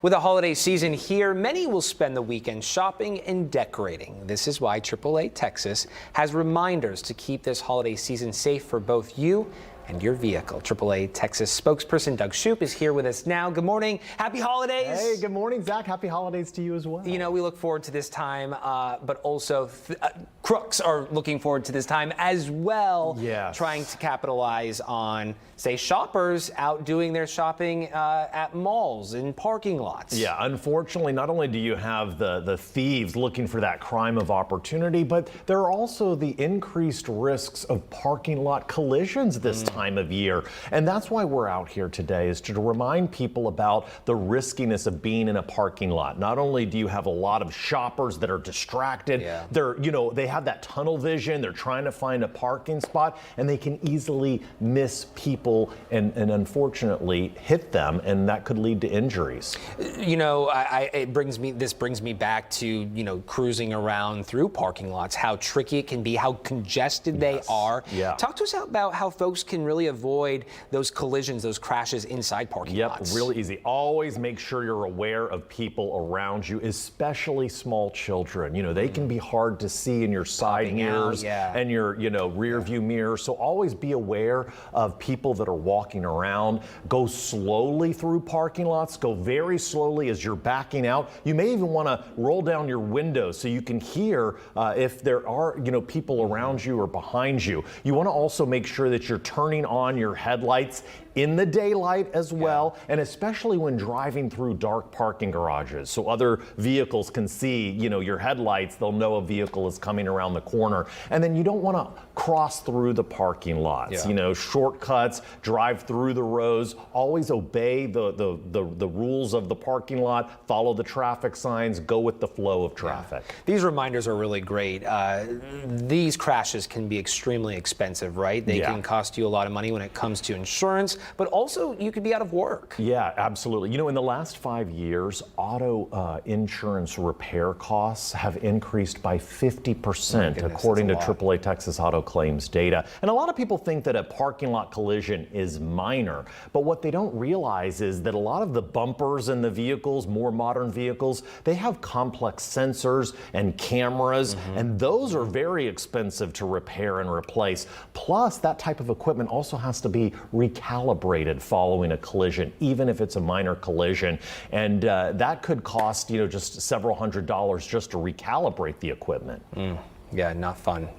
With the holiday season here, many will spend the weekend shopping and decorating. This is why AAA Texas has reminders to keep this holiday season safe for both you and your vehicle. AAA Texas spokesperson Doug Shoup is here with us now. Good morning. Happy holidays. Hey, good morning, Zach. Happy holidays to you as well. You know, we look forward to this time, but also crooks are looking forward to this time as well. Yes. Trying to capitalize on, say, shoppers out doing their shopping at malls and parking lots. Yeah, unfortunately, not only do you have the thieves looking for that crime of opportunity, but there are also the increased risks of parking lot collisions this time of year. And that's why we're out here today, is to remind people about the riskiness of being in a parking lot. Not only do you have a lot of shoppers that are distracted, they have that tunnel vision, they're trying to find a parking spot, and they can easily miss people and unfortunately hit them, and that could lead to injuries. You know, this brings me back to, you know, cruising around through parking lots, how tricky it can be, how congested they are. Yeah. Talk to us about how folks can really avoid those collisions, those crashes inside parking lots. Yep, really easy. Always make sure you're aware of people around you, especially small children. You know, they can be hard to see in your side mirrors and your, rear view mirror. So always be aware of people that are walking around. Go slowly through parking lots. Go very slowly as you're backing out. You may even want to roll down your window so you can hear if there are, people around you or behind you. You want to also make sure that you're turning on your headlights in the daylight as well, and especially when driving through dark parking garages, so other vehicles can see, your headlights. They'll know a vehicle is coming around the corner. And then you don't want to cross through the parking lots. Shortcuts, drive through the rows. Always obey the rules of the parking lot. Follow the traffic signs. Go with the flow of traffic. These reminders are really great. These crashes can be extremely expensive, right? They can cost you a lot of money when it comes to insurance, but also you could be out of work. Yeah, absolutely. In the last 5 years, auto insurance repair costs have increased by 50%, according to AAA Texas auto claims data. And a lot of people think that a parking lot collision is minor, but what they don't realize is that a lot of the bumpers in the vehicles, more modern vehicles, they have complex sensors and cameras, and those are very expensive to repair and replace. Plus, that type of equipment also has to be recalibrated following a collision, even if it's a minor collision. And that could cost, just several $100s just to recalibrate the equipment. Yeah, not fun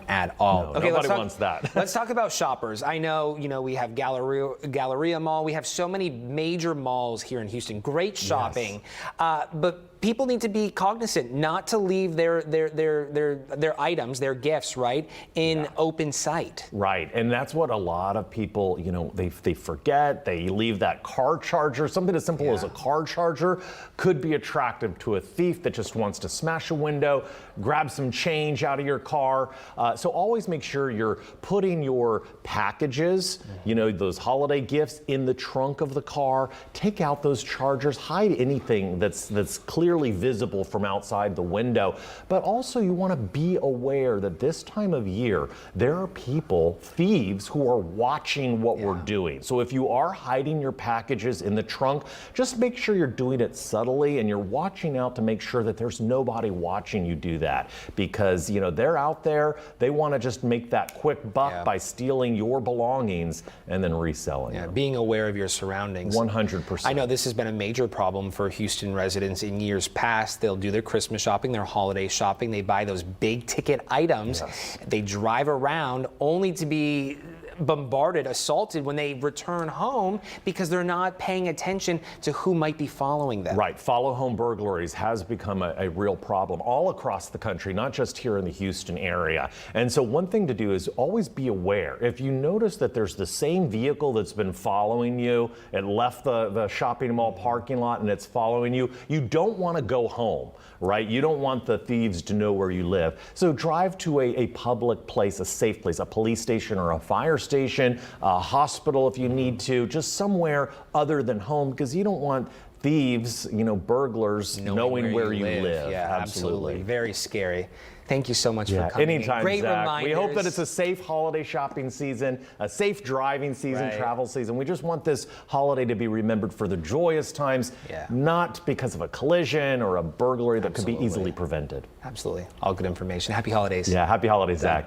at all. No, nobody wants that. Let's talk about shoppers. I know, we have Galleria Mall. We have so many major malls here in Houston. Great shopping, but people need to be cognizant not to leave their items, their gifts, right, in open sight. Right, and that's what a lot of people, they forget. They leave that car charger. Something as simple as a car charger could be attractive to a thief that just wants to smash a window, grab some change out of your car. So always make sure you're putting your packages, those holiday gifts, in the trunk of the car. Take out those chargers. Hide anything that's clearly visible from outside the window. But also you want to be aware that this time of year, there are people, thieves, who are watching what we're doing. So if you are hiding your packages in the trunk, just make sure you're doing it subtly and you're watching out to make sure that there's nobody watching you do that. Because, they're out there, they want to just make that quick buck by stealing your belongings and then reselling them. Being aware of your surroundings. 100%. I know this has been a major problem for Houston residents in years past. They'll do their Christmas shopping, their holiday shopping. They buy those big ticket items. They drive around only to be bombarded, assaulted when they return home because they're not paying attention to who might be following them. Right. Follow home burglaries has become a real problem all across the country, not just here in the Houston area. And so one thing to do is always be aware. If you notice that there's the same vehicle that's been following you, it left the shopping mall parking lot and it's following you, you don't want to go home, right? You don't want the thieves to know where you live. So drive to a public place, a safe place, a police station or a fire station, a hospital if you need to, just somewhere other than home, because you don't want thieves, burglars, knowing where you live. Yeah, absolutely. Very scary. Thank you so much for coming. Anytime, Great Zach. reminders. We hope that it's a safe holiday shopping season, a safe driving season, travel season. We just want this holiday to be remembered for the joyous times, not because of a collision or a burglary that could be easily prevented. Absolutely. All good information. Happy holidays. Yeah, happy holidays, Zach.